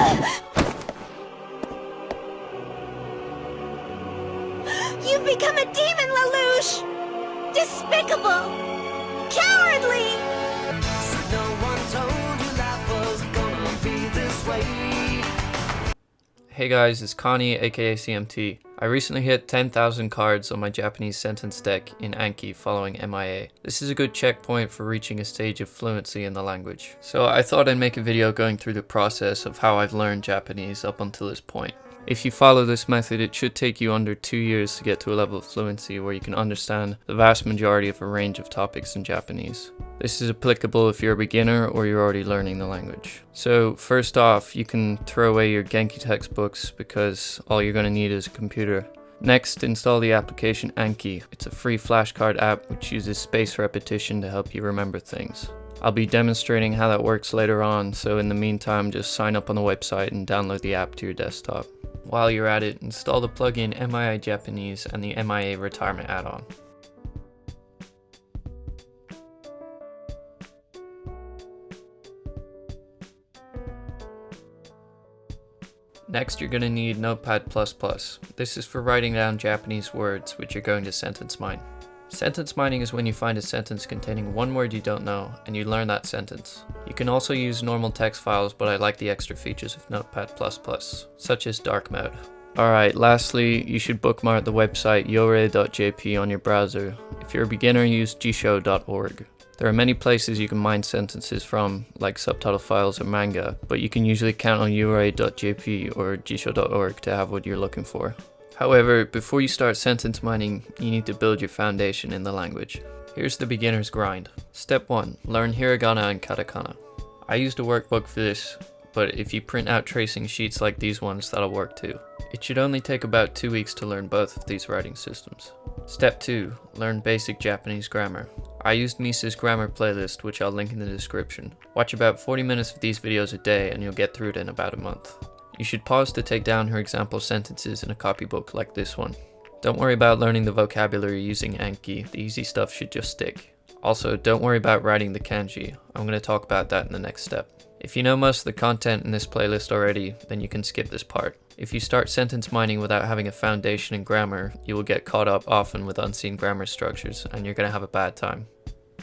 You've become a demon, Lelouch! Despicable! Cowardly! No one told you life was gonna be this way. Hey guys, it's Connie aka CMT. I recently hit 10,000 cards on my Japanese sentence deck in Anki following MIA. This is a good checkpoint for reaching a stage of fluency in the language. So I thought I'd make a video going through the process of how I've learned Japanese up until this point. If you follow this method, it should take you under 2 years to get to a level of fluency where you can understand the vast majority of a range of topics in Japanese. This is applicable if you're a beginner or you're already learning the language. So first off, you can throw away your Genki textbooks because all you're going to need is a computer. Next, install the application Anki. It's a free flashcard app which uses spaced repetition to help you remember things. I'll be demonstrating how that works later on, so in the meantime just sign up on the website and download the app to your desktop. While you're at it, install the plugin MIA Japanese and the MIA Retirement add-on. Next, you're going to need Notepad++. This is for writing down Japanese words which you're going to sentence mine. Sentence mining is when you find a sentence containing one word you don't know and you learn that sentence. You can also use normal text files, but I like the extra features of Notepad++, such as dark mode. Alright, lastly, you should bookmark the website yore.jp on your browser. If you're a beginner, use jisho.org. There are many places you can mine sentences from, like subtitle files or manga, but you can usually count on yore.jp or jisho.org to have what you're looking for. However, before you start sentence mining, you need to build your foundation in the language. Here's the beginner's grind. Step 1. Learn hiragana and katakana. I used a workbook for this, but if you print out tracing sheets like these ones, that'll work too. It should only take about 2 weeks to learn both of these writing systems. Step 2. Learn basic Japanese grammar. I used Misa's grammar playlist, which I'll link in the description. Watch about 40 minutes of these videos a day and you'll get through it in about a month. You should pause to take down her example sentences in a copybook like this one. Don't worry about learning the vocabulary using Anki, the easy stuff should just stick. Also, don't worry about writing the kanji, I'm going to talk about that in the next step. If you know most of the content in this playlist already, then you can skip this part. If you start sentence mining without having a foundation in grammar, you will get caught up often with unseen grammar structures and you're going to have a bad time.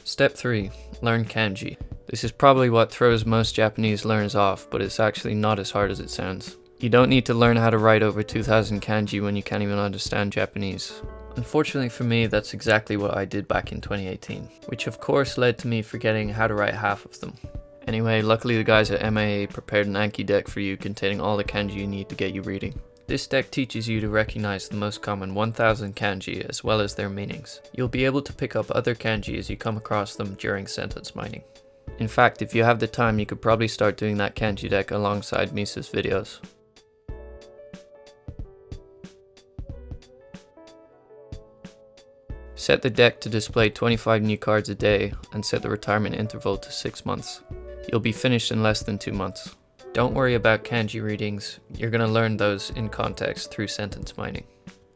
Step 3. Learn kanji. This is probably what throws most Japanese learners off, but it's actually not as hard as it sounds. You don't need to learn how to write over 2,000 kanji when you can't even understand Japanese. Unfortunately for me, that's exactly what I did back in 2018, which of course led to me forgetting how to write half of them. Anyway, luckily the guys at MIA prepared an Anki deck for you containing all the kanji you need to get you reading. This deck teaches you to recognize the most common 1,000 kanji as well as their meanings. You'll be able to pick up other kanji as you come across them during sentence mining. In fact, if you have the time, you could probably start doing that kanji deck alongside Misa's videos. Set the deck to display 25 new cards a day and set the retirement interval to 6 months. You'll be finished in less than 2 months. Don't worry about kanji readings, you're going to learn those in context through sentence mining.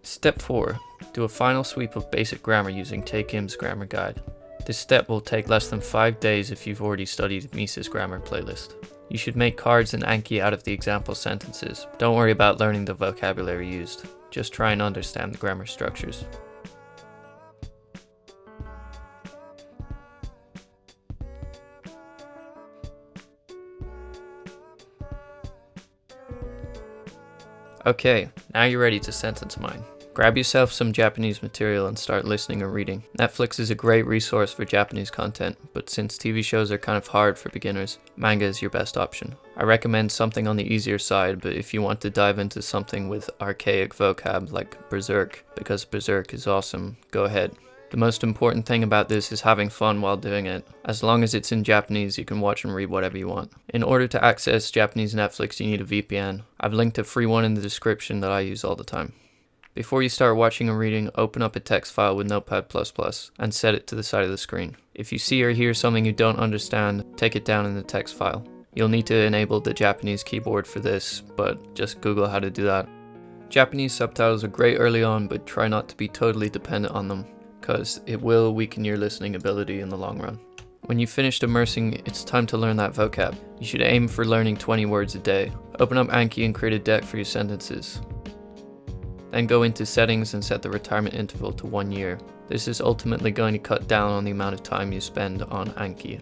Step 4. Do a final sweep of basic grammar using Tae Kim's grammar guide. This step will take less than 5 days if you've already studied Misa's grammar playlist. You should make cards and Anki out of the example sentences. Don't worry about learning the vocabulary used, just try and understand the grammar structures. Okay, now you're ready to sentence mine. Grab yourself some Japanese material and start listening or reading. Netflix is a great resource for Japanese content, but since TV shows are kind of hard for beginners, manga is your best option. I recommend something on the easier side, but if you want to dive into something with archaic vocab like Berserk, because Berserk is awesome, go ahead. The most important thing about this is having fun while doing it. As long as it's in Japanese, you can watch and read whatever you want. In order to access Japanese Netflix, you need a VPN. I've linked a free one in the description that I use all the time. Before you start watching or reading, open up a text file with Notepad++ and set it to the side of the screen. If you see or hear something you don't understand, take it down in the text file. You'll need to enable the Japanese keyboard for this, but just Google how to do that. Japanese subtitles are great early on, but try not to be totally dependent on them, because it will weaken your listening ability in the long run. When you've finished immersing, it's time to learn that vocab. You should aim for learning 20 words a day. Open up Anki and create a deck for your sentences. Then go into settings and set the retirement interval to 1 year. This is ultimately going to cut down on the amount of time you spend on Anki.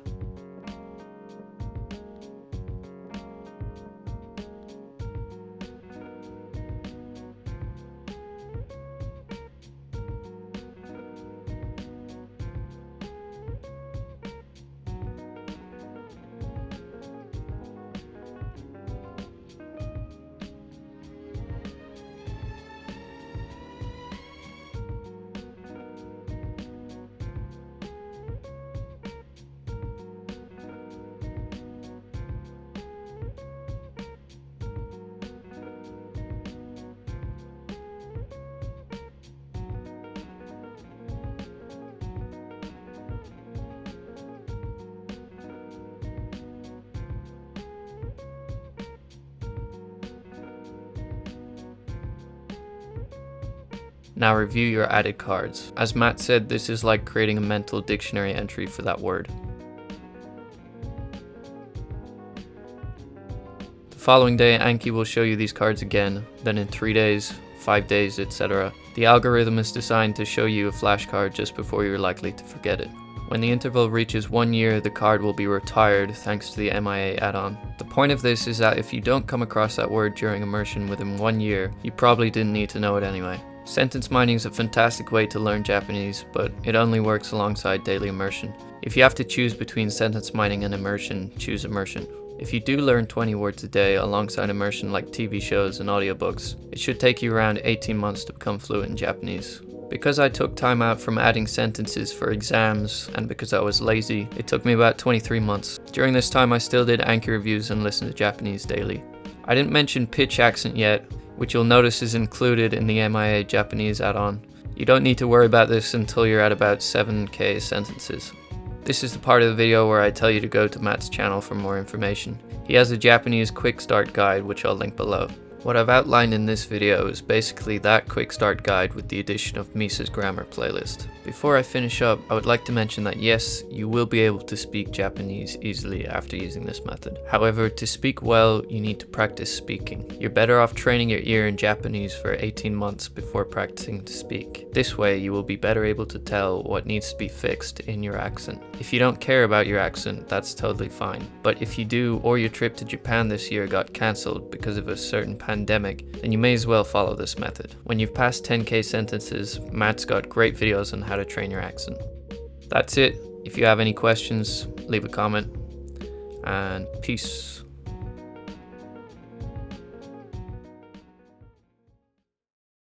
Now review your added cards. As Matt said, this is like creating a mental dictionary entry for that word. The following day, Anki will show you these cards again, then in 3 days, 5 days, etc. The algorithm is designed to show you a flashcard just before you're likely to forget it. When the interval reaches 1 year, the card will be retired thanks to the MIA add-on. The point of this is that if you don't come across that word during immersion within 1 year, you probably didn't need to know it anyway. Sentence mining is a fantastic way to learn Japanese, but it only works alongside daily immersion. If you have to choose between sentence mining and immersion, choose immersion. If you do learn 20 words a day alongside immersion like TV shows and audiobooks, it should take you around 18 months to become fluent in Japanese. Because I took time out from adding sentences for exams and because I was lazy, it took me about 23 months. During this time I still did Anki reviews and listened to Japanese daily. I didn't mention pitch accent yet, which you'll notice is included in the MIA Japanese add-on. You don't need to worry about this until you're at about 7k sentences. This is the part of the video where I tell you to go to Matt's channel for more information. He has a Japanese Quickstart guide which I'll link below. What I've outlined in this video is basically that Quickstart guide with the addition of Misa's grammar playlist. Before I finish up, I would like to mention that yes, you will be able to speak Japanese easily after using this method. However, to speak well, you need to practice speaking. You're better off training your ear in Japanese for 18 months before practicing to speak. This way, you will be better able to tell what needs to be fixed in your accent. If you don't care about your accent, that's totally fine. But if you do, or your trip to Japan this year got cancelled because of a certain pandemic, then you may as well follow this method. When you've passed 10k sentences, Matt's got great videos on how to train your accent. That's it. If you have any questions, leave a comment, and peace.